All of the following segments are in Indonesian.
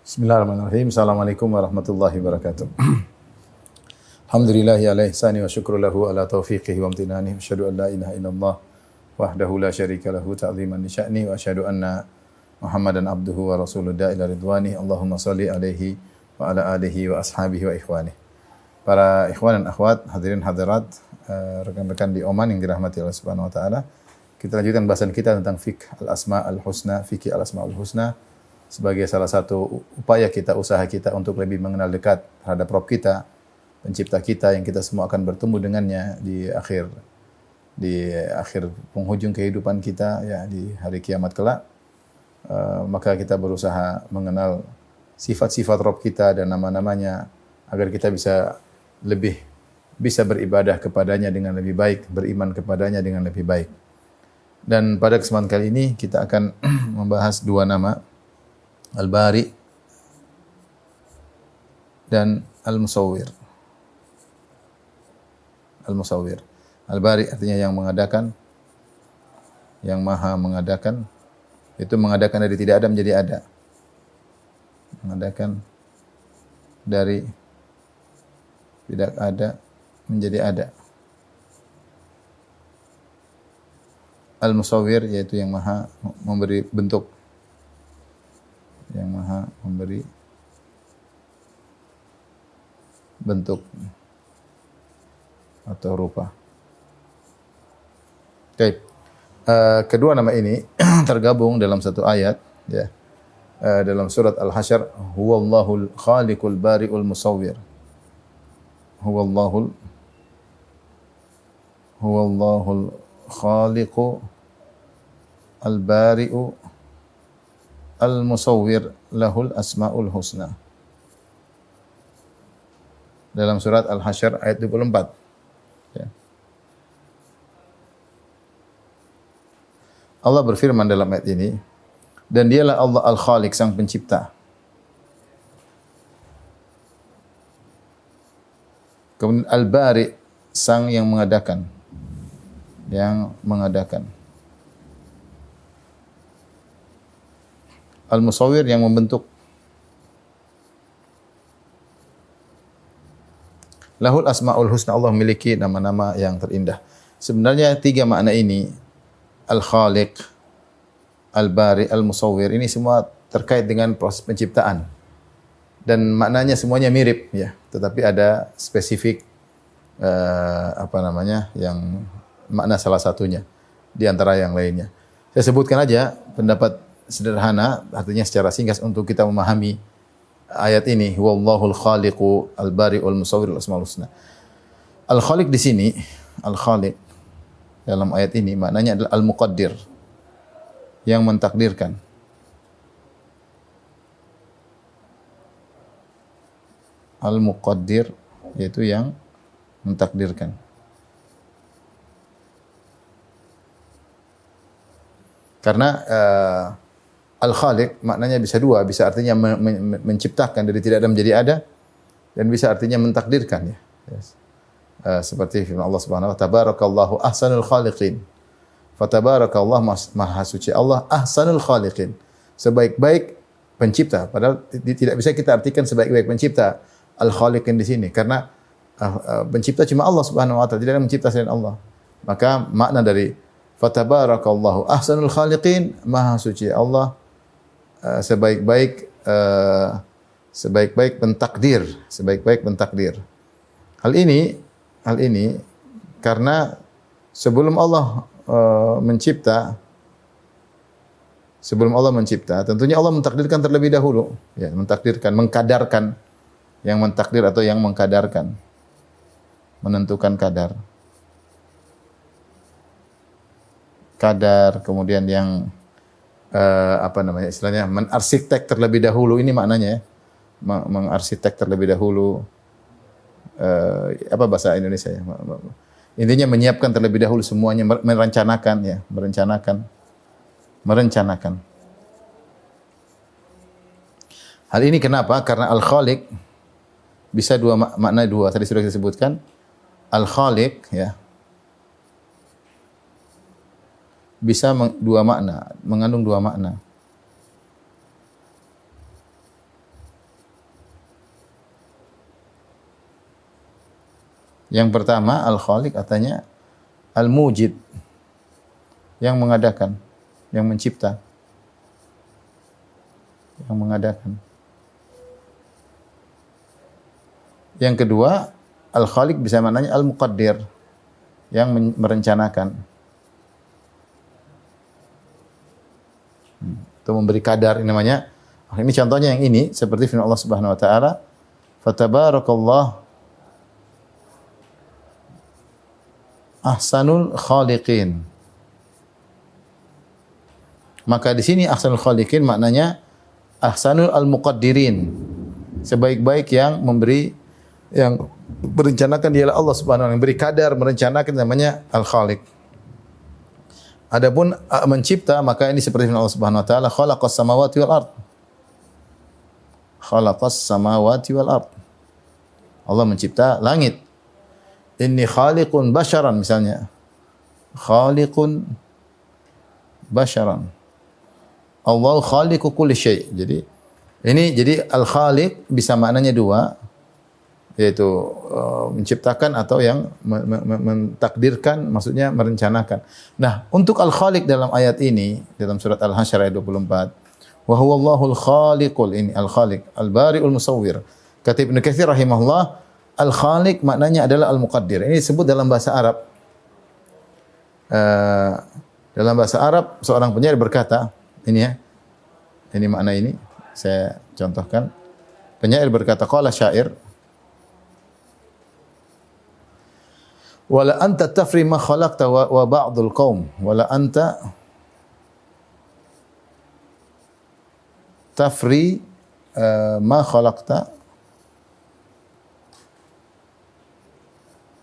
Bismillahirrahmanirrahim. Assalamualaikum warahmatullahi wabarakatuh. Alhamdulillahi ala ihsani wa syukru lahu ala taufiqihi wa amtinani. Wa asyhadu an la ilaha illallah wahdahu la syarika lahu ta'ziman li sya'ni. Wa asyhadu anna Muhammadan abduhu wa rasuluhu ila ridwani. Allahumma salli alaihi wa ala alihi wa ashabihi wa ikhwani. Para ikhwan dan akhwat, hadirin hadirat, rekan-rekan di Oman yang dirahmati Allah Subhanahu wa taala. Kita lanjutkan bahasan kita tentang fiqh al-asma al-husna, fikih al-asma al-husna sebagai salah satu upaya kita, usaha kita untuk lebih mengenal dekat terhadap Rabb kita, pencipta kita yang kita semua akan bertemu dengannya di akhir penghujung kehidupan kita, ya, di hari kiamat kelak. Maka kita berusaha mengenal sifat-sifat Rabb kita dan nama-namanya agar kita bisa beribadah kepadanya dengan lebih baik, beriman kepadanya dengan lebih baik. Dan pada kesempatan kali ini kita akan membahas dua nama, Al-Bari dan Al-Musawwir. Al-Musawwir. Al-Bari artinya yang mengadakan, yang maha mengadakan. Itu mengadakan dari tidak ada menjadi ada. Mengadakan dari tidak ada menjadi ada. Al-Musawwir yaitu yang maha memberi bentuk, yang maha memberi bentuk atau rupa. Baik. Kedua nama ini tergabung dalam satu ayat, ya. Dalam surat Al-Hasyr, huwallahul khaliqul bari'ul musawwir. Huwallahul khaliqu al-bari'u al-musawwir lahul asma'ul husna. Dalam surat Al-Hasyr ayat 24. Ya. Allah berfirman dalam ayat ini, dan dialah Allah Al-Khaliq, sang pencipta. Kemudian Al-Bari, sang yang mengadakan. Yang mengadakan. Al-Musawwir yang membentuk. Lahul asma'ul husna, Allah memiliki nama-nama yang terindah. Sebenarnya tiga makna ini, Al-Khaliq, Al-Bari, Al-Musawwir, ini semua terkait dengan proses penciptaan. Dan maknanya semuanya mirip, ya. Tetapi ada spesifik yang makna salah satunya di antara yang lainnya. Saya sebutkan aja pendapat sederhana, artinya secara singkat untuk kita memahami ayat ini. Wallahul khaliqu al-bari'ul musawwirul asmaul husna. Al-Khaliq di sini, Al-Khaliq dalam ayat ini maknanya adalah al-muqaddir, yang mentakdirkan. Al-muqaddir yaitu yang mentakdirkan. Karena Al-Khaliq maknanya bisa dua, bisa artinya menciptakan dari tidak ada menjadi ada, dan bisa artinya mentakdirkan, ya. Yes. Seperti firman Allah Subhanahu wa taala, tabarakallahu ahsanul khaliqin. Fatabarakallah, maha suci Allah, ahsanul khaliqin, sebaik-baik pencipta. Padahal tidak bisa kita artikan sebaik-baik pencipta Al-Khaliqin di sini, karena pencipta cuma Allah Subhanahu wa taala, tidak ada mencipta selain Allah. Maka makna dari fatabarakallahu ahsanul khaliqin, maha suci Allah, sebaik-baik pentakdir, sebaik-baik pentakdir. Hal ini karena sebelum Allah mencipta, tentunya Allah mentakdirkan terlebih dahulu, ya, mentakdirkan, mengkadarkan, yang mentakdir atau yang mengkadarkan, menentukan kadar, kemudian yang istilahnya menarsitek terlebih dahulu, ini maknanya, ya. Mengarsitek terlebih dahulu, apa bahasa Indonesia, ya? Intinya menyiapkan terlebih dahulu semuanya, merencanakan, ya, merencanakan. Hal ini kenapa? Karena Al-Khaliq bisa makna dua, tadi sudah kita sebutkan. Al-Khaliq, ya, bisa dua makna, mengandung dua makna. Yang pertama al-khaliq artinya al-mujid, yang mengadakan, yang mencipta, yang mengadakan. Yang kedua, al-khaliq bisa maknanya al-muqaddir, yang merencanakan. Itu memberi kadar, ini namanya. Ini contohnya yang ini seperti firman Allah Subhanahu wa taala, "Fatabarakallah ahsanul khaliqin." Maka di sini ahsanul khaliqin maknanya ahsanul al-muqaddirin. Sebaik-baik yang memberi, yang merencanakan dialah Allah Subhanahu wa taala, yang beri kadar, merencanakan, namanya al-khaliq. Adapun mencipta, maka ini seperti firman Allah Subhanahu wa taala, khalaqas samawati wal ard. Khalaqas samawati wal ard. Allah mencipta langit. Inni khaliqun basyaran misalnya. Khaliqun basyaran. Allah khaliqu kulli syai'. Jadi al-khaliq bisa maknanya dua, yaitu menciptakan atau yang mentakdirkan, maksudnya merencanakan. Nah, untuk al-khaliq dalam ayat ini, dalam surat Al-Hasyr ayat 24, wa huwallahul khaliqul, ini al-khaliq, al-bari'ul musawwir. Kata Ibnu Katsir rahimahullah, al-khaliq maknanya adalah al-muqaddir. Ini disebut dalam bahasa Arab. Dalam bahasa Arab seorang penyair berkata, ini ya. Ini makna ini saya contohkan. Penyair berkata, qala syair, wala anta tafri ma khalaqta wa ba'dul qaum, wala anta tafri ma khalaqta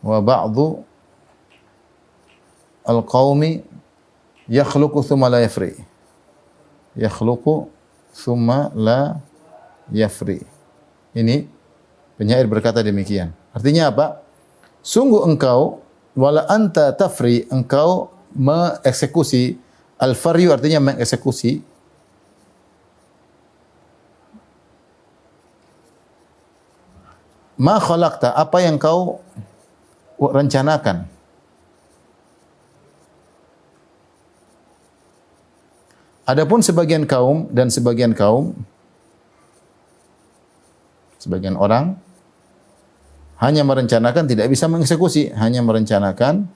wa ba'du al-qaumi yakhluqu thumma la yafri. Yakhluqu thumma la yafri. Ini penyair berkata demikian. Artinya apa? Sungguh engkau, wala anta tafri, engkau mengeksekusi, al-faryu artinya mengeksekusi, ma khalaqta, apa yang kau rencanakan. Adapun sebagian kaum dan sebagian orang hanya merencanakan, tidak bisa mengeksekusi, hanya merencanakan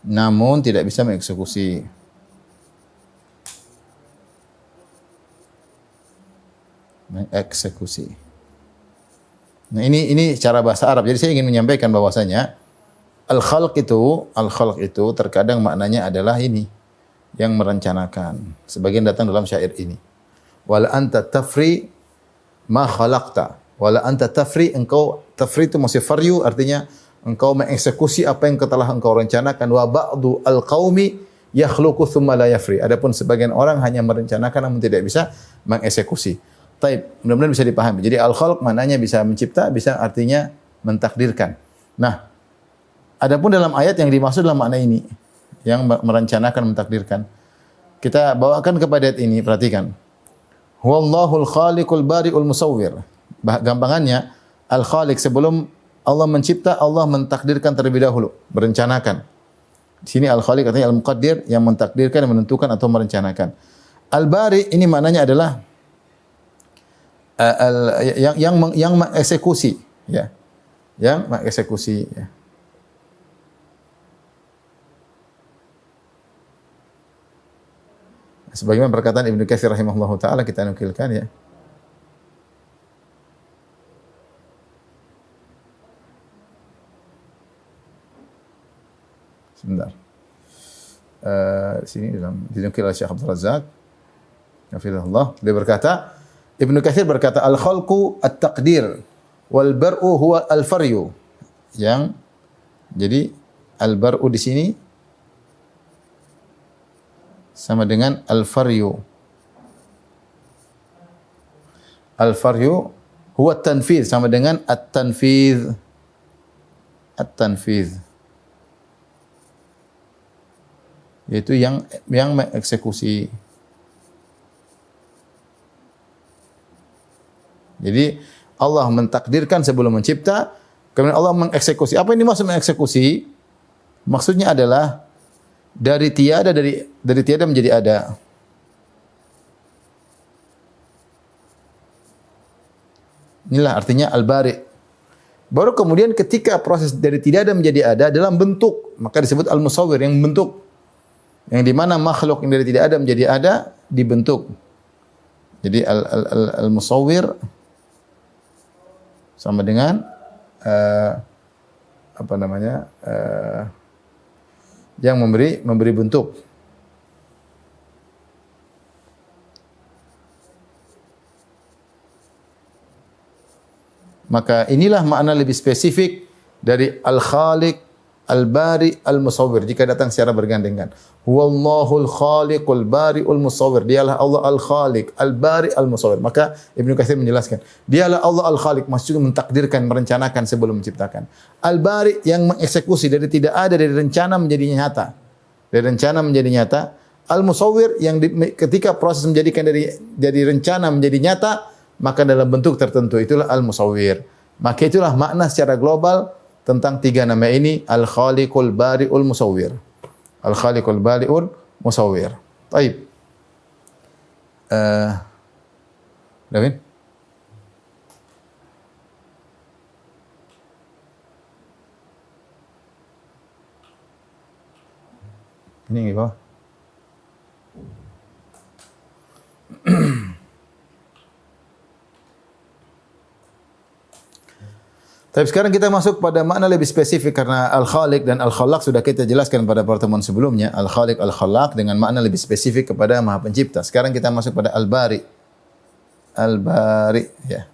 namun tidak bisa mengeksekusi. Mengeksekusi. Nah, ini cara bahasa Arab. Jadi saya ingin menyampaikan bahwasanya al-khalq itu terkadang maknanya adalah ini, yang merencanakan. Sebagian datang dalam syair ini. Wala anta tafri ma khalaqta. Wala anta tafri, engkau, tafri itu masih faryu, artinya engkau mengeksekusi apa yang telah engkau rencanakan. Wa ba'du al-qaumi yakhluqu thumma la yafri. Adapun sebagian orang hanya merencanakan namun tidak bisa mengeksekusi. Taib, mudah-mudahan bisa dipahami. Jadi al-khalq maknanya bisa mencipta, bisa artinya mentakdirkan. Nah, adapun dalam ayat yang dimaksud dalam makna ini, yang merencanakan, mentakdirkan. Kita bawakan kepada ayat ini, perhatikan. Huwallahul khaliqul bari'ul musawwir. Gampangannya, al-khaliq sebelum Allah mencipta, Allah mentakdirkan terlebih dahulu, merencanakan. Di sini al-khaliq artinya al-muqaddir, yang mentakdirkan, yang menentukan atau merencanakan. Al-bari ini maknanya adalah yang mengeksekusi, ya. Yang mengeksekusi, ya. Sebagaimana perkataan Ibnu Katsir rahimahullahu taala, kita nukilkan, ya. Sebentar. Di sini dalam dinukil oleh Syekh Abdul Razak, hafizahullah, dia berkata, Ibnu Katsir berkata, al-khalqu at-taqdir wal bar'u huwa al-faryu. Yang jadi al-bar'u di sini sama dengan al-faryu. Al-faryu huwa at-tanfidz, sama dengan at-tanfidz. At-tanfidz, yaitu yang mengeksekusi. Jadi Allah mentakdirkan sebelum mencipta, kemudian Allah mengeksekusi. Apa ini maksud mengeksekusi? Maksudnya adalah dari tiada menjadi ada. Inilah artinya al-bari. Baru kemudian ketika proses dari tidak ada menjadi ada dalam bentuk, maka disebut al-musawwir, yang membentuk. Yang di mana makhluk yang dari tidak ada menjadi ada dibentuk. Jadi al-musawwir sama dengan yang memberi bentuk. Maka inilah makna lebih spesifik dari al-khaliq, al-bari, al-musawwir jika datang secara bergandengan. Huwallahul khaliqul bari'ul musawwir. Dialah Allah al-khaliq, al-bari, al-musawwir. Maka Ibnu Katsir menjelaskan, dialah Allah al-khaliq, maksudnya mentakdirkan, merencanakan sebelum menciptakan. Al-bari yang mengeksekusi dari tidak ada, dari rencana menjadi nyata. Dari rencana menjadi nyata. Al-musawwir yang ketika proses menjadikan dari rencana menjadi nyata, maka dalam bentuk tertentu, itulah al-musawwir. Maka itulah makna secara global tentang tiga nama ini, al-khaliqul bari'ul musawwir. Al-khaliqul bari'ul musawwir. Baik. David? Ini di bawah. Tapi sekarang kita masuk pada makna lebih spesifik karena al-khaliq dan al-khalaq sudah kita jelaskan pada pertemuan sebelumnya. Al-khaliq, al-khalaq dengan makna lebih spesifik kepada Maha Pencipta. Sekarang kita masuk pada al-bari. Al-bari, ya.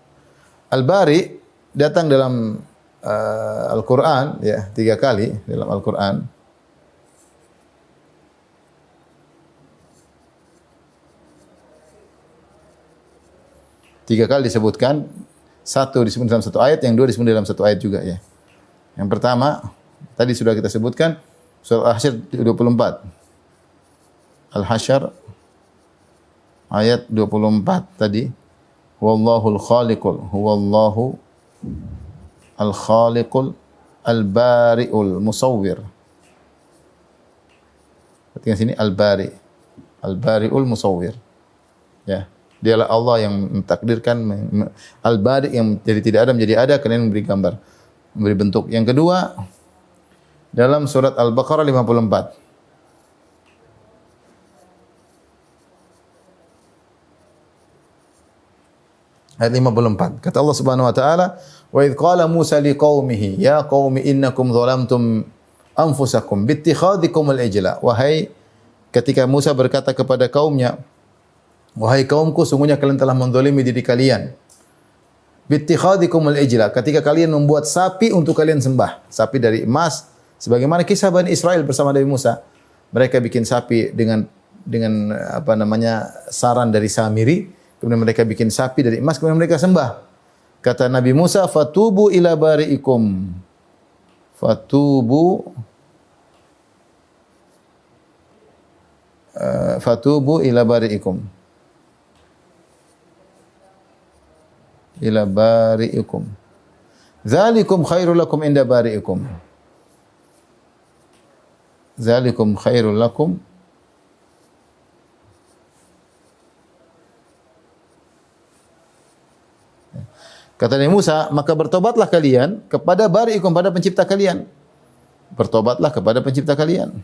Al-bari datang dalam Al-Qur'an, ya, 3 kali dalam Al-Qur'an. Tiga kali disebutkan. Satu disebut dalam satu ayat, yang dua disebut dalam satu ayat juga, ya. Yang pertama tadi sudah kita sebutkan surah Al-Hasyr 24. Al-Hasyr ayat 24 tadi. Wallahul khaliqul, huwallahu al-khaliqul al-bari'ul musawwir. Perhatikan sini al-bari. Al-bari'ul musawwir. Ya. Dialah Allah yang mentakdirkan, al-bari yang jadi tidak ada menjadi ada, kemudian memberi gambar, memberi bentuk. Yang kedua dalam surat Al-Baqarah 54. Ayat 54. Kata Allah Subhanahu wa taala, "Wa idz qala Musa liqaumihi, ya qaumi innakum zalamtum anfusakum bittikhadikum al-ijla." Wahai, ketika Musa berkata kepada kaumnya, wahai kaumku, sungguhnya kalian telah menzalimi diri kalian. Bittikhadikumul ijla, ketika kalian membuat sapi untuk kalian sembah, sapi dari emas, sebagaimana kisah Bani Israel bersama Nabi Musa. Mereka bikin sapi dengan saran dari Samiri, kemudian mereka bikin sapi dari emas, kemudian mereka sembah. Kata Nabi Musa, "Fatubu ila bari'ikum." Fatubu ila bari'ikum. Ila bari'ikum. Dzalikum khairul lakum inda bari'ikum. Dzalikum khairul lakum. Kata Nabi Musa, maka bertobatlah kalian kepada bari'ikum, pada pencipta kalian. Bertobatlah kepada pencipta kalian.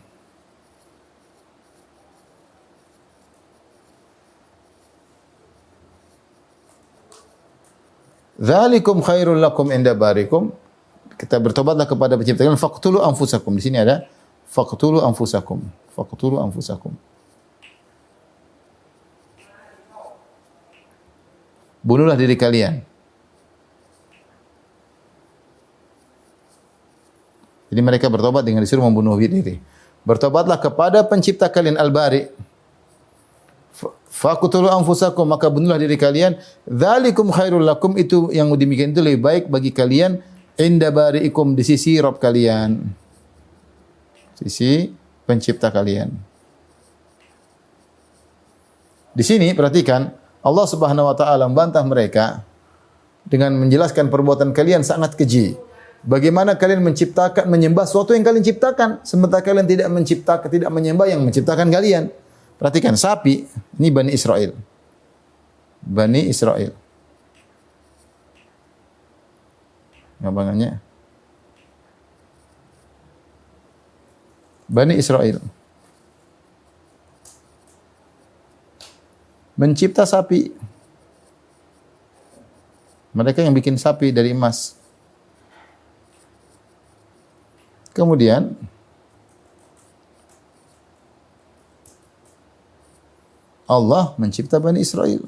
Dzalikum khairul lakum inda barikum. Kita bertobatlah kepada pencipta kalian. Faqtulu anfusakum. Di sini ada faqtulu anfusakum. Faqtulu anfusakum. Bunuhlah diri kalian. Jadi mereka bertobat dengan disuruh membunuh diri. Bertobatlah kepada pencipta kalian al-bari. Faqtulu anfusakum, maka bunuhlah diri kalian. Dzalikum khairul lakum, itu yang demikian itu lebih baik bagi kalian inda bari'ikum, di sisi Rabb kalian. Sisi pencipta kalian. Di sini perhatikan Allah Subhanahu wa taala membantah mereka dengan menjelaskan perbuatan kalian sangat keji. Bagaimana kalian menyembah sesuatu yang kalian ciptakan, sementara kalian tidak menyembah yang menciptakan kalian. Perhatikan sapi, ini Bani Israel. Bani Israel. Gampangannya. Bani Israel mencipta sapi. Mereka yang bikin sapi dari emas. Kemudian Allah mencipta Bani Israel.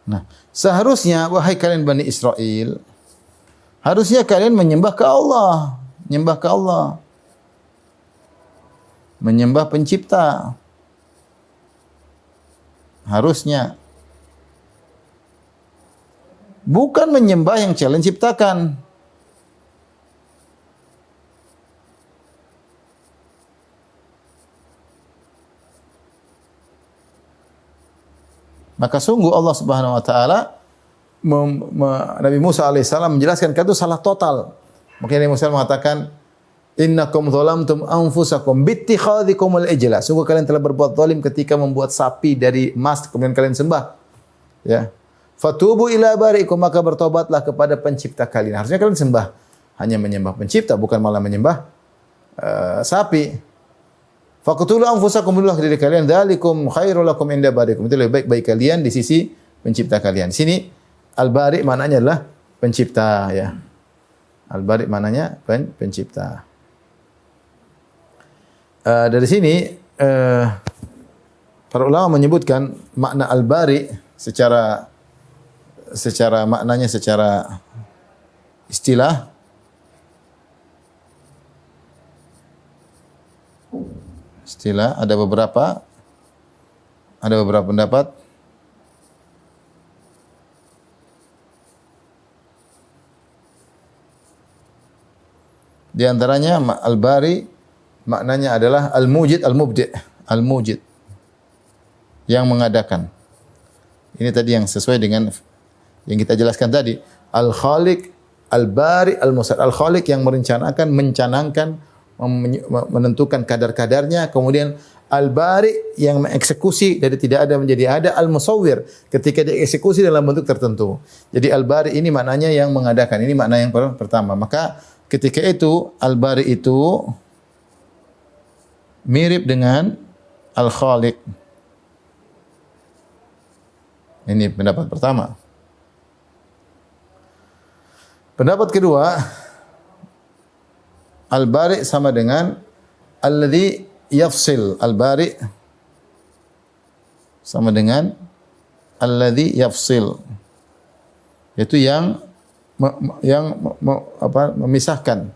Nah, seharusnya wahai kalian Bani Israel, harusnya kalian menyembah ke Allah, menyembah ke Allah. Menyembah pencipta. Harusnya. Bukan menyembah yang kalian ciptakan. Maka sungguh Allah Subhanahu wa taala Nabi Musa alaihissalam menjelaskan itu salah total. Makanya Nabi Musa mengatakan, "Innakum zalamtum anfusakum bittikhadhikumul ijla." Sungguh kalian telah berbuat zalim ketika membuat sapi dari emas kemudian kalian sembah. Ya. Fatubu ila bari'ikum, maka bertobatlah kepada pencipta kalian. Harusnya kalian sembah, hanya menyembah pencipta, bukan malah menyembah sapi. Faqtulu anfusakum, bunuhlah diri kalian, dzalikum khairul lakum inda bari'ikum. Itu lebih baik bagi kalian di sisi pencipta kalian. Di sini al-bari' maknanya adalah pencipta, ya. Al-bari' maknanya pencipta. Dari sini para ulama menyebutkan makna al-bari' secara maknanya secara istilah ada beberapa pendapat. Di antaranya al-bari maknanya adalah al-mujid, al-mubdi', al-mujid yang mengadakan. Ini tadi yang sesuai dengan yang kita jelaskan tadi. Al-Khaliq, Al-Bari, Al-Musad. Al-Khaliq yang merencanakan, mencanangkan, menentukan kadar-kadarnya. Kemudian Al-Bari yang mengeksekusi dari tidak ada menjadi ada. Al-Musawwir ketika dieksekusi dalam bentuk tertentu. Jadi Al-Bari ini maknanya yang mengadakan. Ini makna yang pertama. Maka ketika itu Al-Bari itu mirip dengan Al-Khaliq. Ini pendapat pertama. Pendapat kedua, al-bari sama dengan alladhi yafsil. Al-bari sama dengan alladhi yafsil. Yaitu yang memisahkan,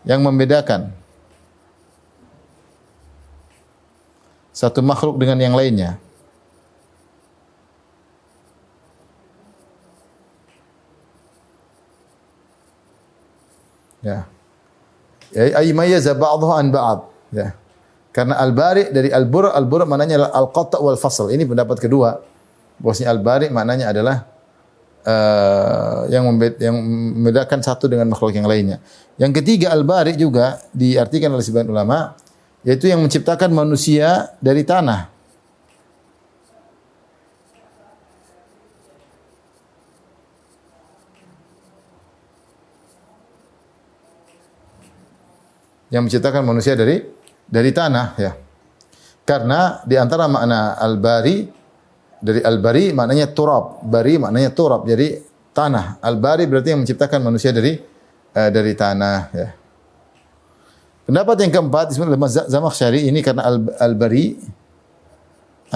yang membedakan satu makhluk dengan yang lainnya. Ya. Ay mayyaza ba'dahu an ba'd. Ya. Karena al-bari dari al-bur' maknanya adalah al-qata' wal fasl. Ini pendapat kedua. Bahwasanya al-bari maknanya adalah yang membedakan satu dengan makhluk yang lainnya. Yang ketiga al-bari juga diartikan oleh sebagian ulama yaitu yang menciptakan manusia dari tanah. Yang menciptakan manusia dari tanah, ya. Karena di antara makna al-bari dari al-bari maknanya turab, bari maknanya turab, jadi tanah. Al-bari berarti yang menciptakan manusia dari tanah, ya. Pendapat yang keempat disebut oleh Zamakhsyari ini karena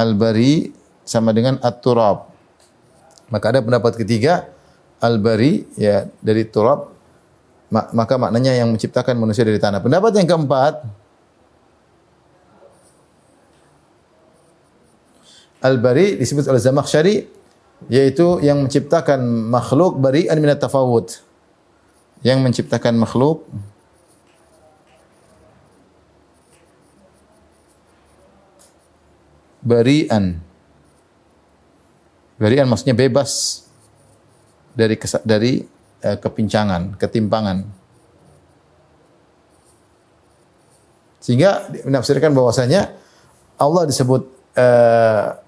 al-bari sama dengan at-turab. Maka ada pendapat ketiga al-bari ya dari turab, maka maknanya yang menciptakan manusia dari tanah. Pendapat yang keempat, al-bari disebut oleh Zamakhsyari yaitu yang menciptakan makhluk bari'an minat tafawud. Yang menciptakan makhluk bari'an. Bari'an maksudnya bebas dari kepincangan, ketimpangan. Sehingga menafsirkan bahwasanya Allah disebut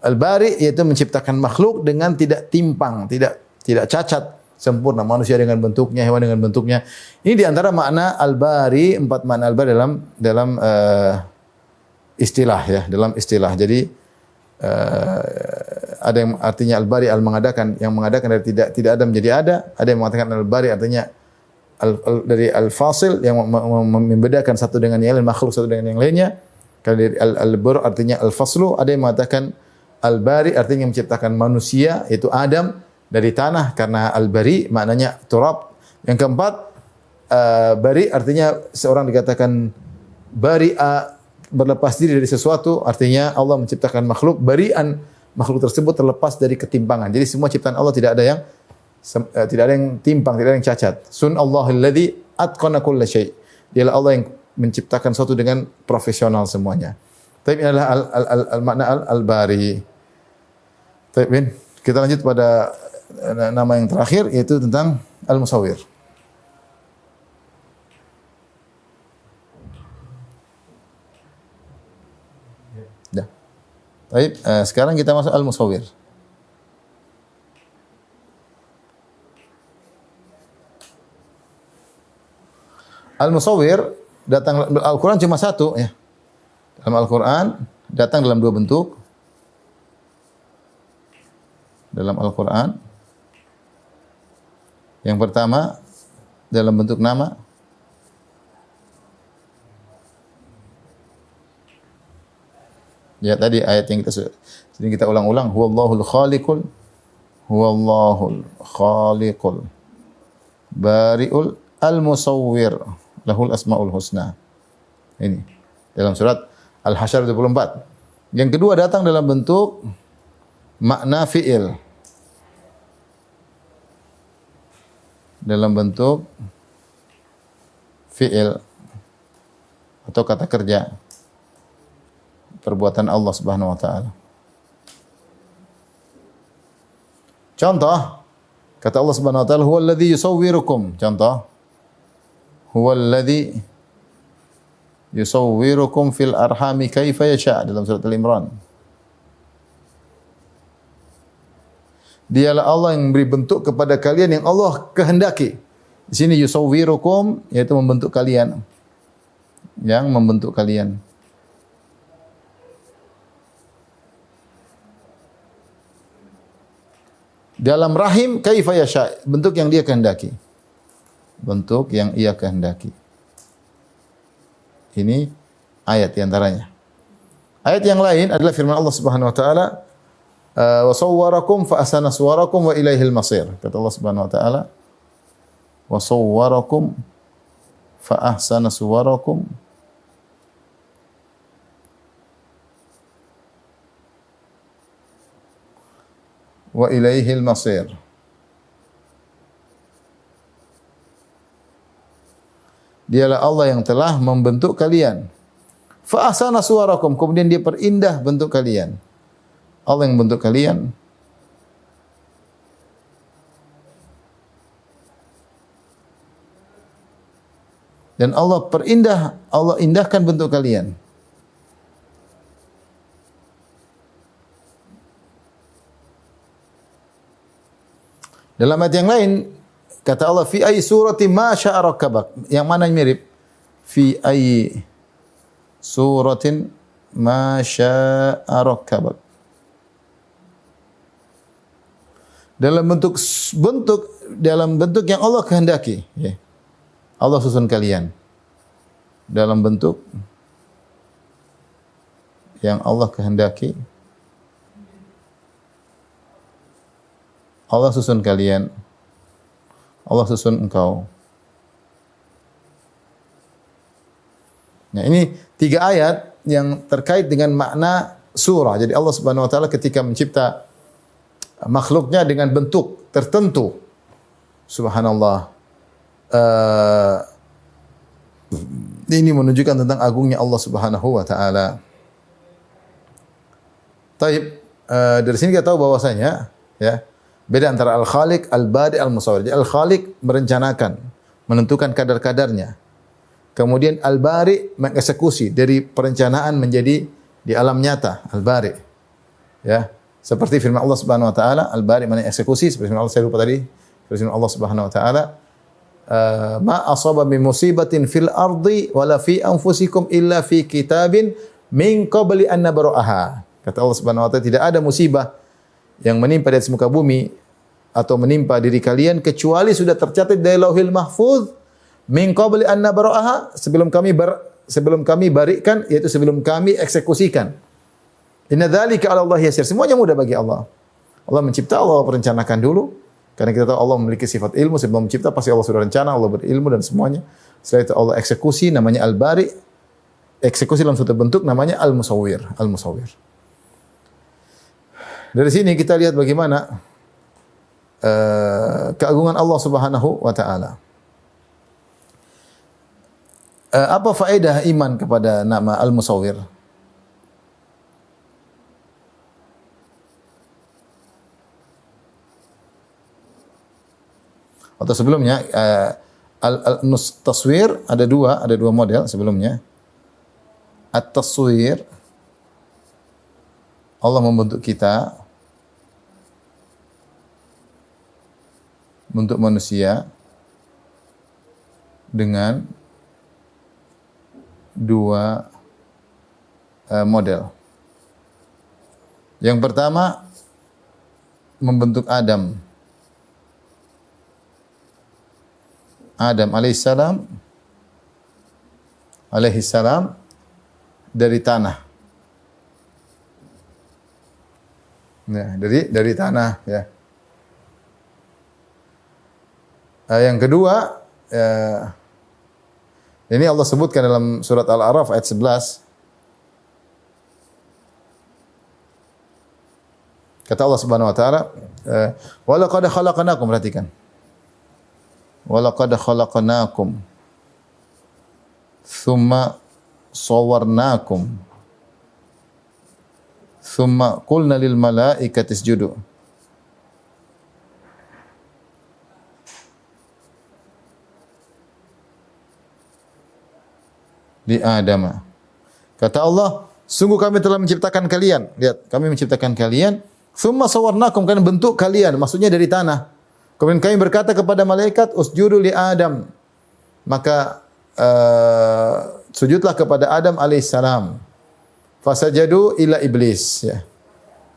Al-Bari, yaitu menciptakan makhluk dengan tidak timpang, tidak cacat, sempurna, manusia dengan bentuknya, hewan dengan bentuknya. Ini di antara makna Al-Bari, 4 makna Al-Bari dalam istilah ya, dalam istilah. Jadi ada yang artinya Al-Bari al-mengadakan, yang mengadakan dari tidak ada menjadi ada. Ada yang mengatakan Al-Bari artinya dari al-fasil, yang membedakan satu dengan yang lain, makhluk satu dengan yang lainnya. Kalau dari al-bar artinya al-faslu. Ada yang mengatakan Al-Bari artinya menciptakan manusia, yaitu Adam dari tanah, karena Al-Bari maknanya turab. Yang keempat, bari artinya seorang dikatakan bari'a, berlepas diri dari sesuatu, artinya Allah menciptakan makhluk bari'an, makhluk tersebut terlepas dari ketimpangan. Jadi semua ciptaan Allah tidak ada yang timpang, tidak ada yang cacat. Sunnallahil ladzi atqana kulla syai'. Dialah Allah yang menciptakan sesuatu dengan profesional semuanya. Tapi ini adalah al-makna al-bari. Tapi kita lanjut pada nama yang terakhir, yaitu tentang al-musawwir. Dah. Baik, sekarang kita masuk al-musawwir. Al-musawwir datang Al-Qur'an cuma satu ya. Dalam Al-Qur'an datang dalam 2 bentuk. Dalam Al-Qur'an yang pertama dalam bentuk nama. Ya, tadi ayat yang sering kita ulang-ulang, huwallahul khaliqul bari'ul al-musawwir lahul asmaul husna. Ini dalam surat Al-Hasyr 24. Yang kedua datang dalam bentuk makna fi'il. Dalam bentuk fi'il atau kata kerja, perbuatan Allah Subhanahu wa taala. Contoh, kata Allah Subhanahu wa taala, huwallazi yusawwirukum. Contoh, huwallazi yusawwirukum fil arhami kaifa yasha, dalam surat Al-Imran. Dialah Allah yang memberi bentuk kepada kalian yang Allah kehendaki. Di sini yusawwirukum, yaitu membentuk kalian. Yang membentuk kalian. Dalam rahim kaifa yasha, bentuk yang dia kehendaki. Bentuk yang ia kehendaki. Ini ayat di antaranya. Ayat yang lain adalah firman Allah Subhanahu wa taala, wa sawwarakum fa ahsana suwarakum wa ilaihil masir. Kata Allah Subhanahu wa taala, wa sawwarakum fa ahsana suwarakum wa ilaihil masir. Dialah Allah yang telah membentuk kalian. Fa ahsana suwarakum, kemudian dia perindah bentuk kalian. Allah yang membentuk kalian. Dan Allah indahkan bentuk kalian. Dalam ayat yang lain, kata Allah, fi ayyi surati ma syaa rakkabak. Yang mana yang mirip? Fi ayyi suratin ma syaa rakkabak. Dalam bentuk yang Allah kehendaki, ya. Allah susun kalian dalam bentuk yang Allah kehendaki. Allah susun kalian. Allah susun engkau. Nah, ini 3 ayat yang terkait dengan makna surah. Jadi Allah Subhanahu wa taala ketika mencipta makhluknya dengan bentuk tertentu, subhanallah, ini menunjukkan tentang agungnya Allah Subhanahu wa taala. Taib, dari sini kita tahu bahwasanya ya, beda antara al-khaliq, al-badi', al-musawwir. Jadi al-khaliq merencanakan, menentukan kadar-kadarnya. Kemudian al-bari' mengeksekusi dari perencanaan menjadi di alam nyata, al-bari'. Ya, seperti firman Allah Subhanahu wa taala, al-bari' mana eksekusi, seperti firman Allah saya lupa tadi, firman Allah Subhanahu wa taala, ma asaba min musibatin fil ardi wala fi anfusikum illa fi kitabin min qabli an nabra'aha. Kata Allah Subhanahu wa taala, tidak ada musibah yang menimpa di atas muka bumi atau menimpa diri kalian kecuali sudah tercatat dari Lauhil Mahfuz min qabli an nabra'aha, sebelum kami barikan, yaitu sebelum kami eksekusikan. Inna dzalika 'ala Allah yasir. Semuanya mudah bagi Allah. Allah mencipta, Allah merencanakan dulu. Karena kita tahu Allah memiliki sifat ilmu, sebelum mencipta pasti Allah sudah rencana, Allah berilmu dan semuanya. Setelah itu Allah eksekusi, namanya al-bari. Eksekusi dalam suatu bentuk namanya al-musawwir, al-musawwir. Dari sini kita lihat bagaimana keagungan Allah Subhanahu wa taala. Apa faedah iman kepada nama al-musawwir? Atau sebelumnya taswir ada dua model sebelumnya. At-taswir, Allah membentuk kita, bentuk manusia dengan dua model. Yang pertama membentuk Adam alaihissalam dari tanah. Nah, dari tanah ya. Yang kedua, ini Allah sebutkan dalam surat Al-A'raf ayat 11. Kata Allah Subhanahu wa taala, "Wa laqad khalaqnakum", perhatikan. "Wa laqad khalaqnakum tsumma sawwarnakum tsumma qulna lil malaikati isjudu." Di Adam. Kata Allah, sungguh kami telah menciptakan kalian. Lihat, kami menciptakan kalian. Tsumma sawwarnakum, kan bentuk kalian, maksudnya dari tanah. Kemudian kami berkata kepada malaikat, usjudu li Adam. Maka sujudlah kepada Adam alaihissalam. Fasajadu ila iblis. Ya.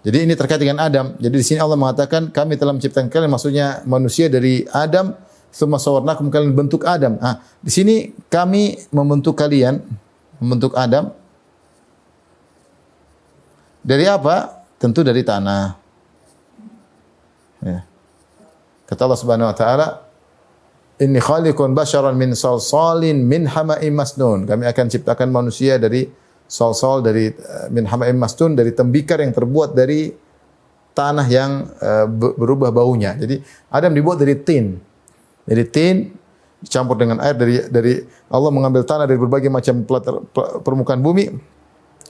Jadi ini terkait dengan Adam. Jadi di sini Allah mengatakan kami telah menciptakan kalian, maksudnya manusia dari Adam. Tsumma sawwarnakum, kalian bentuk Adam. Di sini kami membentuk kalian, membentuk Adam. Dari apa? Tentu dari tanah. Ya. Kata Allah Subhanahu wa taala, "Inni khaliqun basyaran min salsalin min hama'im masnun." Kami akan ciptakan manusia dari salsal, dari min hama'im masnun, dari tembikar yang terbuat dari tanah yang berubah baunya. Jadi Adam dibuat dari tin. Dari tin dicampur dengan air, dari Allah mengambil tanah dari berbagai macam permukaan bumi.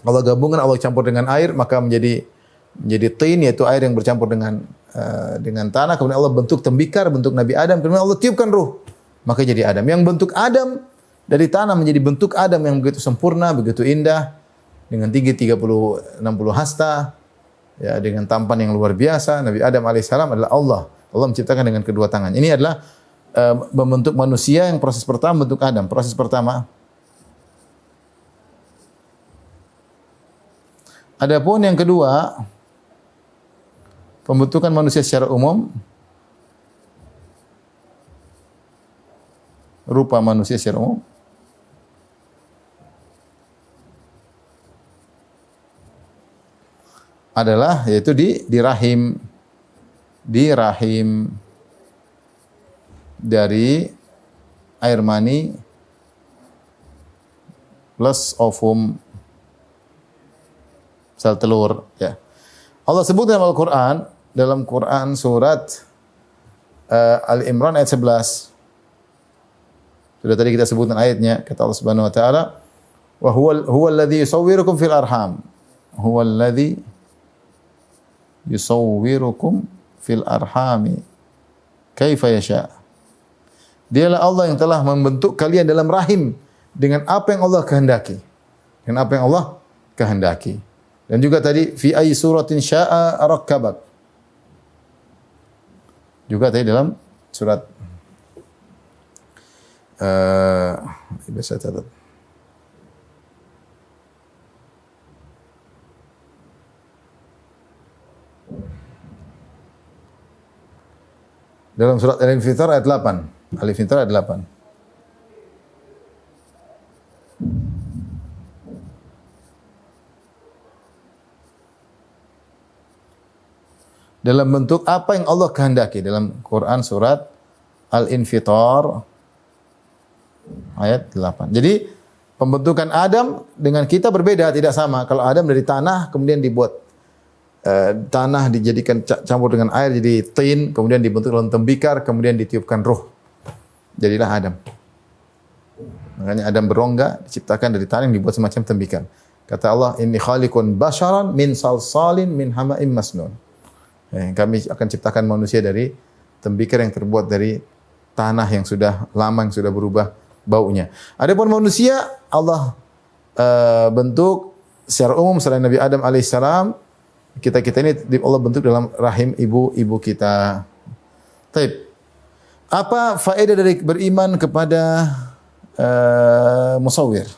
Allah gabungkan, Allah campur dengan air, maka menjadi tin, yaitu air yang bercampur dengan tanah. Kemudian Allah bentuk tembikar, bentuk Nabi Adam. Kemudian Allah tiupkan ruh, maka jadi Adam. Yang bentuk Adam dari tanah menjadi bentuk Adam yang begitu sempurna, begitu indah, dengan tinggi 30-60 hasta, ya, dengan tampan yang luar biasa. Nabi Adam alaihissalam adalah Allah. Allah menciptakan dengan kedua tangan. Ini adalah membentuk manusia. Yang proses pertama bentuk Adam. Proses pertama. Adapun yang kedua, pembentukan manusia secara umum, rupa manusia secara umum, adalah yaitu di rahim dari air mani plus ovum sel telur, ya. Allah sebut dalam Al-Qur'an, dalam Quran surat Al-Imran ayat 11. Sudah tadi kita sebutkan ayatnya, kata Allah Subhanahu wa taala, "Wa huwal ladzi yusawwirukum fil arham." Huwal ladzi yusawwirukum fil arhami kaifa yasha. Dialah Allah yang telah membentuk kalian dalam rahim dengan apa yang Allah kehendaki. Dengan apa yang Allah kehendaki. Dan juga tadi fi ayyi suratin syaa rakkabak. Juga tadi dalam surat bisa catat. Dalam surat Al-Infitar ayat 8. Al-Infitar ayat 8. Dalam bentuk apa yang Allah kehendaki dalam Quran surat Al-Infitar ayat 8. Jadi pembentukan Adam dengan kita berbeda, tidak sama. Kalau Adam dari tanah kemudian dibuat tanah dijadikan campur dengan air jadi tin, kemudian dibentuk dalam tembikar, kemudian ditiupkan ruh. Jadilah Adam. Makanya Adam berongga diciptakan dari tanah yang dibuat semacam tembikar. Kata Allah, "Inni khaliqun basyaran min salsalin min hama'im masnun." Kami akan ciptakan manusia dari tembikar yang terbuat dari tanah yang sudah lama, yang sudah berubah baunya. Adapun manusia Allah bentuk secara umum selain Nabi Adam alaihissalam, kita ini Allah bentuk dalam rahim ibu kita. Taib. Apa faedah dari beriman kepada musawwir?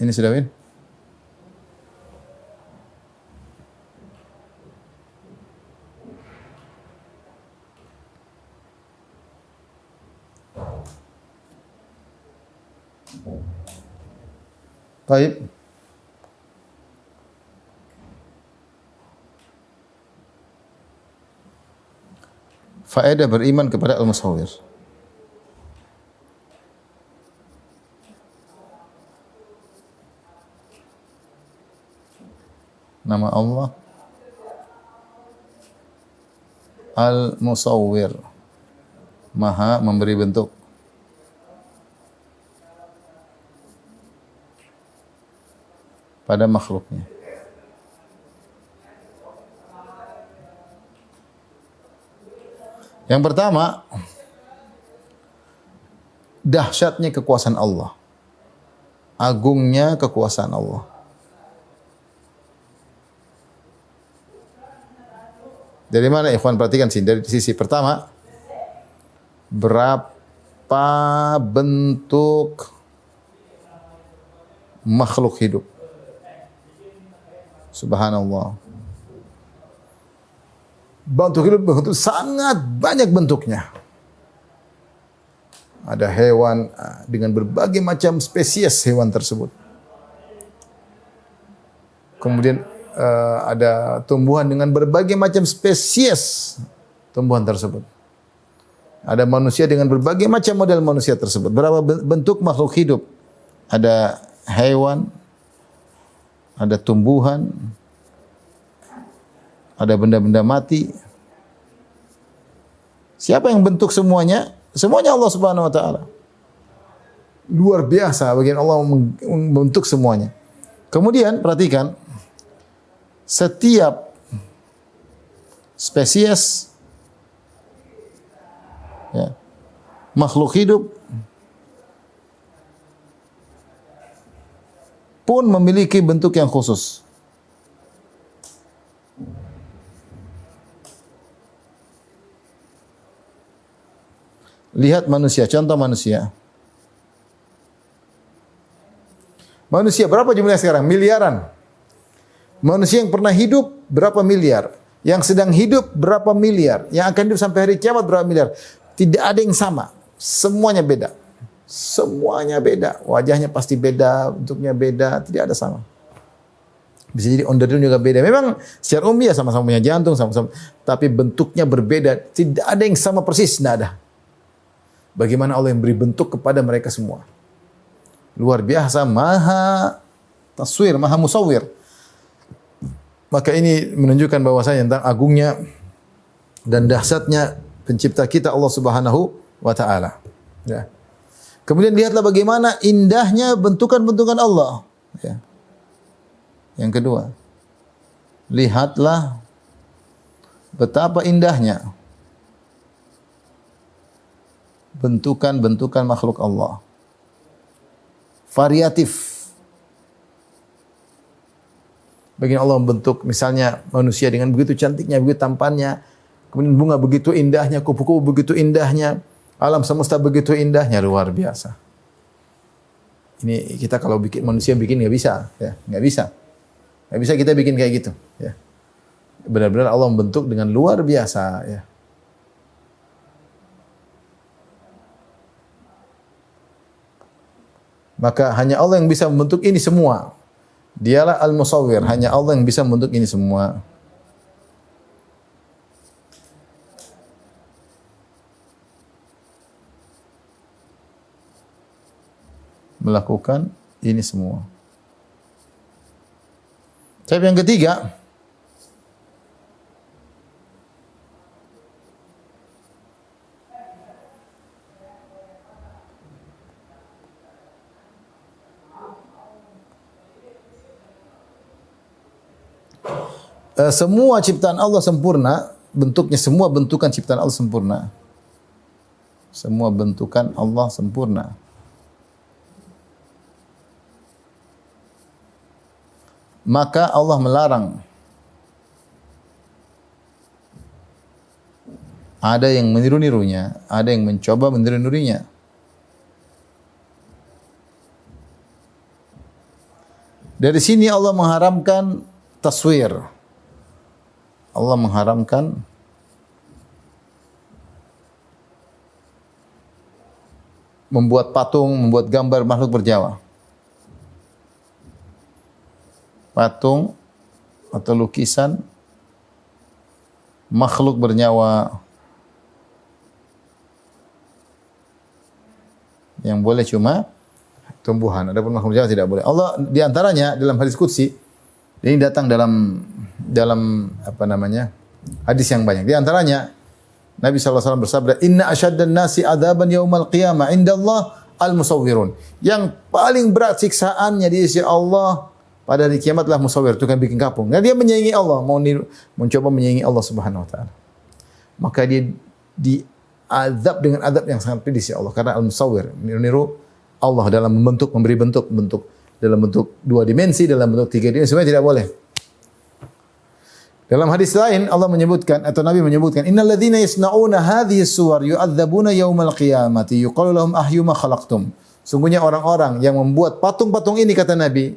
Ini sudah Win? Taib. Faedah beriman kepada al-musawwir. Nama Allah Al-Musawwir, Maha memberi bentuk. Pada makhluknya. Yang pertama, dahsyatnya kekuasaan Allah. Agungnya kekuasaan Allah. Dari mana ikhwan perhatikan sini? Dari sisi pertama, berapa bentuk makhluk hidup. Subhanallah. Bentuk hidup sangat banyak bentuknya. Ada hewan dengan berbagai macam spesies hewan tersebut. Kemudian ada tumbuhan dengan berbagai macam spesies tumbuhan tersebut. Ada manusia dengan berbagai macam model manusia tersebut. Berapa bentuk makhluk hidup? Ada hewan, ada tumbuhan, ada benda-benda mati. Siapa yang bentuk semuanya? Semuanya Allah Subhanahu wa taala. Luar biasa bagian Allah membentuk semuanya. Kemudian perhatikan, setiap spesies ya, makhluk hidup pun memiliki bentuk yang khusus. Lihat manusia, contoh manusia. Manusia berapa jumlahnya sekarang? Miliaran. Manusia yang pernah hidup berapa miliar? Yang sedang hidup berapa miliar? Yang akan hidup sampai hari kiamat berapa miliar? Tidak ada yang sama. Semuanya beda. Semuanya beda. Wajahnya pasti beda, bentuknya beda, tidak ada sama. Bisa jadi onderdil juga beda. Memang secara umum ya sama-sama punya jantung, sama-sama, tapi bentuknya berbeda. Tidak ada yang sama persis, tidak ada. Bagaimana Allah yang beri bentuk kepada mereka semua. Luar biasa, maha taswir, maha musawwir. Maka ini menunjukkan bahwasanya tentang agungnya dan dahsyatnya pencipta kita Allah Subhanahu wa taala. Ya. Kemudian lihatlah bagaimana indahnya bentukan-bentukan Allah. Ya. Yang kedua, Lihatlah betapa indahnya bentukan-bentukan makhluk Allah. Variatif. Bagaimana Allah membentuk misalnya manusia dengan begitu cantiknya, begitu tampannya, kemudian bunga begitu indahnya, kupu-kupu begitu indahnya, alam semesta begitu indahnya, luar biasa. Ini kita kalau bikin manusia bikin nggak bisa, ya nggak bisa. Nggak bisa kita bikin kayak gitu. Ya. Benar-benar Allah membentuk dengan luar biasa. Ya. Maka hanya Allah yang bisa membentuk ini semua. Dialah Al-Musawwir. Hanya Allah yang bisa membentuk ini semua. Melakukan ini semua. Tapi yang ketiga, semua ciptaan Allah sempurna, bentuknya semua bentukan ciptaan Allah sempurna. Semua bentukan Allah sempurna. Maka Allah melarang ada yang meniru-nirunya, ada yang mencoba meniru-nirunya. Dari sini Allah mengharamkan taswir. Allah mengharamkan membuat patung, membuat gambar makhluk bernyawa. Patung atau lukisan makhluk bernyawa yang boleh cuma tumbuhan. Adapun makhluk bernyawa tidak boleh. Allah di antaranya dalam hadis qudsi, ini datang dalam apa namanya? Hadis yang banyak. Di antaranya Nabi SAW bersabda, "Inna asyaddan nasi adzaban yaumal qiyamah indallah al-musawwirun." Yang paling berat siksaannya di sisi Allah pada hari kiamatlah musawwir, itu kan bikin kapung. Nah, dia menyaingi Allah, mencoba menyaingi Allah Subhanahu wa taala. Maka dia diazab dengan azab yang sangat pedih ya Allah, karena al-musawwir, niru Allah dalam membentuk, memberi bentuk dalam bentuk 2 dimensi, dalam bentuk 3 dimensi, semuanya tidak boleh. Dalam hadis lain Allah menyebutkan atau Nabi menyebutkan, "Innal ladzina yasna'una hadhihi suwar yu'adzabuna yaumal qiyamati yuqalu lahum ahyu ma khalaqtum." Sungguhnya orang-orang yang membuat patung-patung ini, kata Nabi,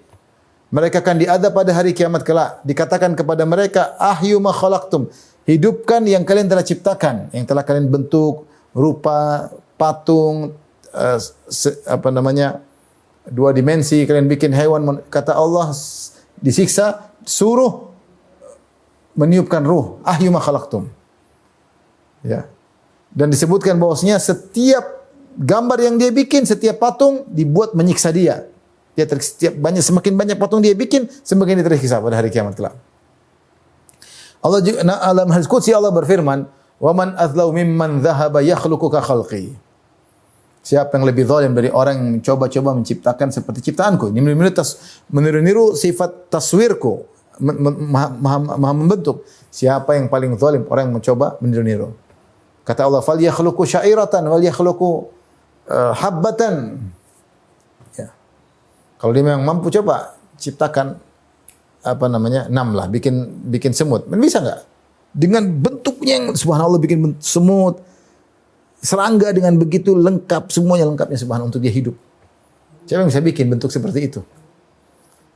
mereka akan diadab pada hari kiamat kelak. Dikatakan kepada mereka, ahyu ma khalaqtum. Hidupkan yang kalian telah ciptakan, yang telah kalian bentuk, rupa, patung, apa namanya, 2 dimensi, kalian bikin hewan. Kata Allah, disiksa, suruh meniupkan ruh. Ahyu ma khalaqtum. Ya. Dan disebutkan bahwasanya setiap gambar yang dia bikin, setiap patung dibuat menyiksa dia. Semakin banyak patung dia bikin, semakin dia tersiksa pada hari kiamat kelak. Allah juga dalam hadis qudsi Allah berfirman, "Wa man adzlau mimman dzahaba yakhluqu ka khalqi." Siapa yang lebih zalim dari orang yang mencoba-coba menciptakan seperti ciptaanku? Ini meniru sifat taswirku, maha membentuk. Siapa yang paling zalim? Orang yang mencoba meniru-niru. Kata Allah, "Fal yakhluqu sya'iratan wal yakhluqu habbatan." Kalau dia memang mampu, coba ciptakan apa namanya, namlah, bikin semut. Bisa enggak? Dengan bentuknya yang subhanallah, bikin semut, serangga dengan begitu lengkap, semuanya lengkapnya subhanallah untuk dia hidup. Siapa yang bisa bikin bentuk seperti itu?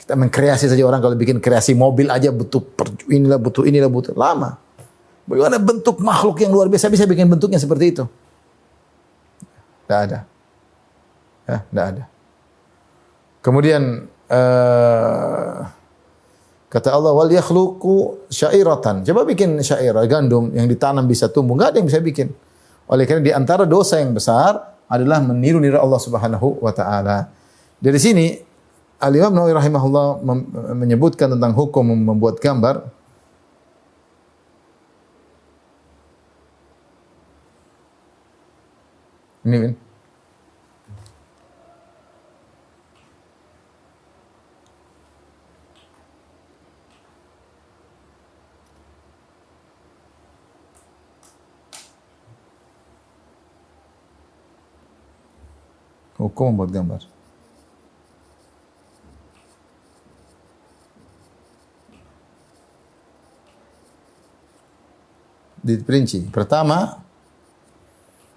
Kita mengkreasi saja, orang kalau bikin kreasi mobil aja butuh butuh lama. Bagaimana bentuk makhluk yang luar biasa bisa bikin bentuknya seperti itu? Tidak ada. Ya, tidak ada. Kemudian kata Allah, wal yakhluqu sya'iratan. Coba bikin syairah, gandum yang ditanam bisa tumbuh. Enggak ada yang bisa bikin. Oleh karena di antara dosa yang besar adalah meniru-niru Allah Subhanahu wa taala. Dari sini Al-Imam Nawawi rahimahullah menyebutkan tentang hukum membuat gambar. Ini Hukum membuat gambar. Diperinci. Pertama,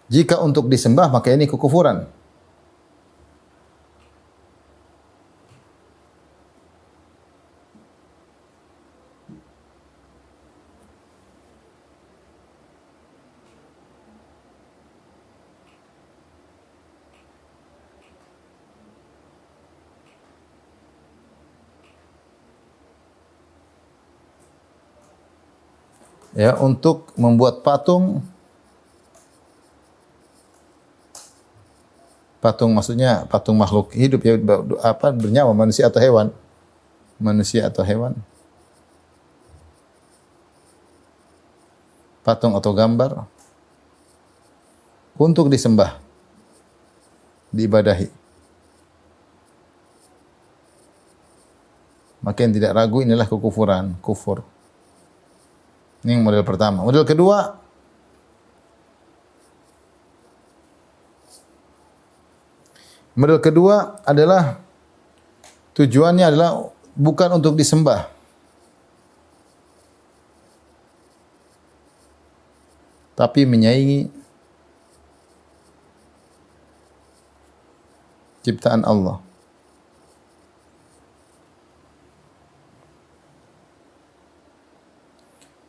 jika untuk disembah maka ini kekufuran. Ya, untuk membuat patung maksudnya patung makhluk hidup ya, apa bernyawa, manusia atau hewan? Manusia atau hewan? Patung atau gambar untuk disembah, diibadahi. Maka yang tidak ragu inilah kekufuran, kufur. Ini yang model pertama. Model kedua, adalah tujuannya adalah bukan untuk disembah, tapi menyaingi ciptaan Allah.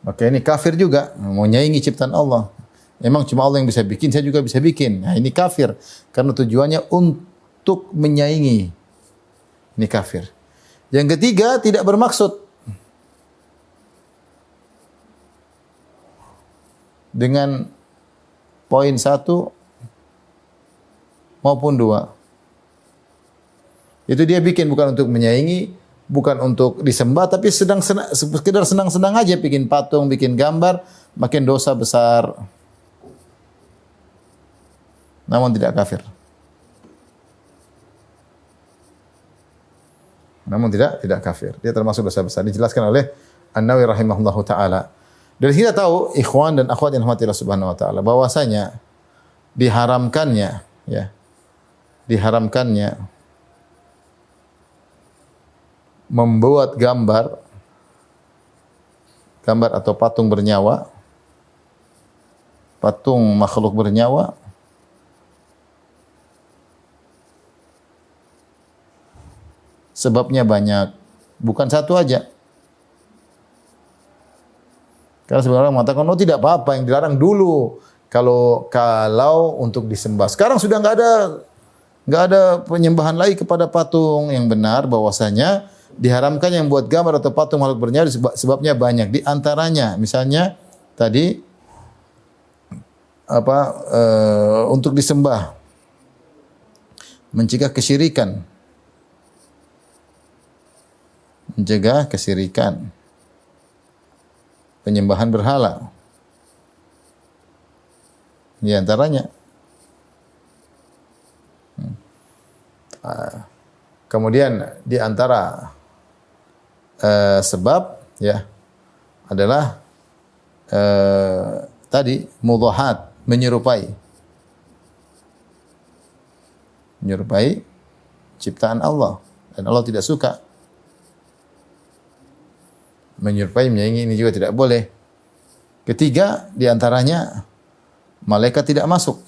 Maka ini kafir juga, mau nyaingi ciptaan Allah. Memang cuma Allah yang bisa bikin, saya juga bisa bikin. Nah, ini kafir karena tujuannya untuk menyaingi. Ini kafir. Yang ketiga, tidak bermaksud dengan poin 1 maupun 2. Itu dia bikin bukan untuk menyaingi, bukan untuk disembah, tapi sekedar senang-senang aja bikin patung, bikin gambar, makin dosa besar. Namun tidak kafir. Tidak kafir. Dia termasuk dosa besar. Dijelaskan oleh An-Nawawi rahimahullahu taala. Dan kita tahu ikhwan dan akhwat yang dirahmati Allah Subhanahu wa taala bahwasanya diharamkannya membuat gambar atau patung bernyawa, patung makhluk bernyawa sebabnya banyak, bukan satu aja. Karena sebenarnya orang mengatakan, oh tidak apa-apa, yang dilarang dulu kalau untuk disembah. Sekarang sudah nggak ada penyembahan lagi kepada patung. Yang benar bahwasanya diharamkan yang buat gambar atau patung makhluk bernyawa sebabnya banyak. Di antaranya misalnya tadi untuk disembah, mencegah kesyirikan. Penyembahan berhala. Di antaranya. Kemudian di antara sebab ya adalah tadi mudhahat, menyerupai ciptaan Allah, dan Allah tidak suka. Menyerupai, menyaingi ini juga tidak boleh. Ketiga, di antaranya malaikat tidak masuk.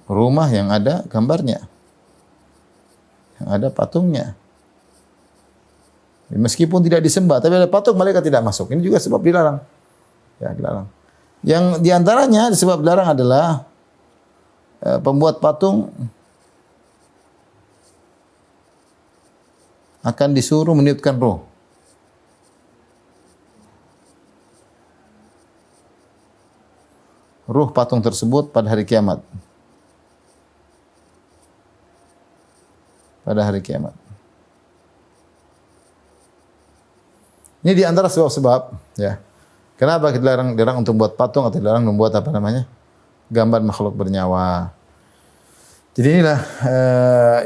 Rumah yang ada gambarnya, yang ada patungnya. Meskipun tidak disembah, tapi ada patung, malaikat tidak masuk. Ini juga sebab dilarang. Ya, dilarang. Yang di antaranya sebab dilarang adalah pembuat patung akan disuruh meniupkan roh. Ruh patung tersebut pada hari kiamat. Ini di antara sebab-sebab, ya. Kenapa kita dilarang untuk membuat patung atau dilarang membuat gambar makhluk bernyawa. Jadi inilah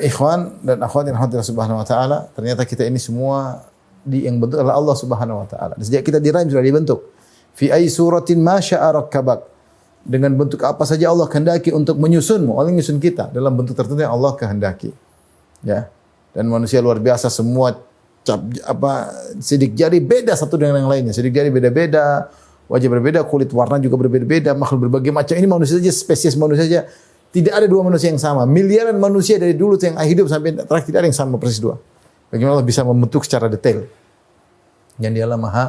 ikhwan dan akhwat yang dirahmati Allah Subhanahu wa taala, ternyata kita ini semua yang bentuk adalah Allah Subhanahu wa taala. Sejak kita dirahim sudah dibentuk. Fi ay suratin ma syaa rakkabak. dengan bentuk apa saja Allah kehendaki untuk menyusunmu. Allah menyusun kita dalam bentuk tertentu yang Allah kehendaki. Ya. Dan manusia luar biasa, semua sidik jari beda satu dengan yang lainnya. Sidik jari beda-beda, wajah berbeda, kulit warna juga berbeda-beda, makhluk berbagai macam. Ini manusia saja, spesies manusia saja. Tidak ada dua manusia yang sama. Miliaran manusia dari dulu yang hidup sampai terakhir tidak ada yang sama persis dua. Bagaimana Allah bisa membentuk secara detail? Yang Dialah Maha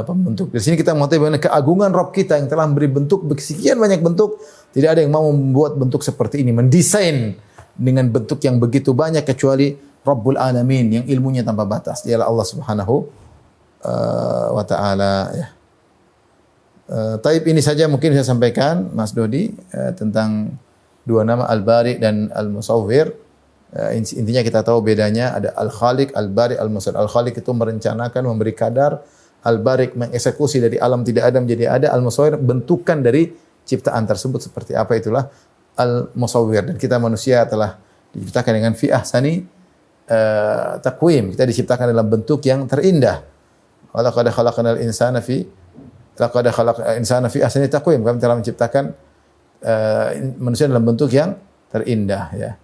pembentuk. Di sini kita mengetahui bagaimana keagungan Rabb kita yang telah memberi bentuk sekian banyak bentuk. Tidak ada yang mau membuat bentuk seperti ini, mendesain dengan bentuk yang begitu banyak kecuali Rabbul Alamin yang ilmunya tanpa batas. Dialah Allah Subhanahu wa taala ya. Taib ini saja mungkin saya sampaikan Mas Dodi tentang dua nama Al-Bari dan Al-Musawwir. Intinya kita tahu bedanya ada Al-Khaliq, Al-Bari, Al-Musawwir. Al-Khaliq itu merencanakan, memberi kadar, Al-Bari mengeksekusi dari alam tidak ada menjadi ada, Al-Musawwir bentukan dari ciptaan tersebut seperti apa, itulah Al-Musawwir. Dan kita manusia telah diciptakan dengan fi ahsani taqwim. Kita diciptakan dalam bentuk yang terindah. Walaqad khalaqnal insana fi ahsani taqwim. Kami telah menciptakan manusia dalam bentuk yang terindah ya.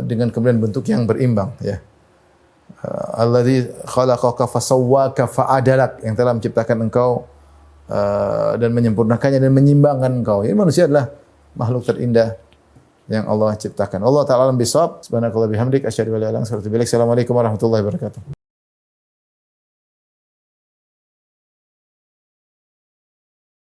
Dengan kemudian bentuk yang berimbang ya. Alladzi khalaqaka fasawwaka fa'adalak, yang telah menciptakan engkau dan menyempurnakannya dan menyimbangkan engkau. Ini manusia adalah makhluk terindah yang Allah ciptakan. Allah taala alam bisawab. Subhanakallahumma bihamdik asyhadu an la ilaha illa anta astaghfiruka wa atubu ilaik. Assalamualaikum warahmatullahi wabarakatuh.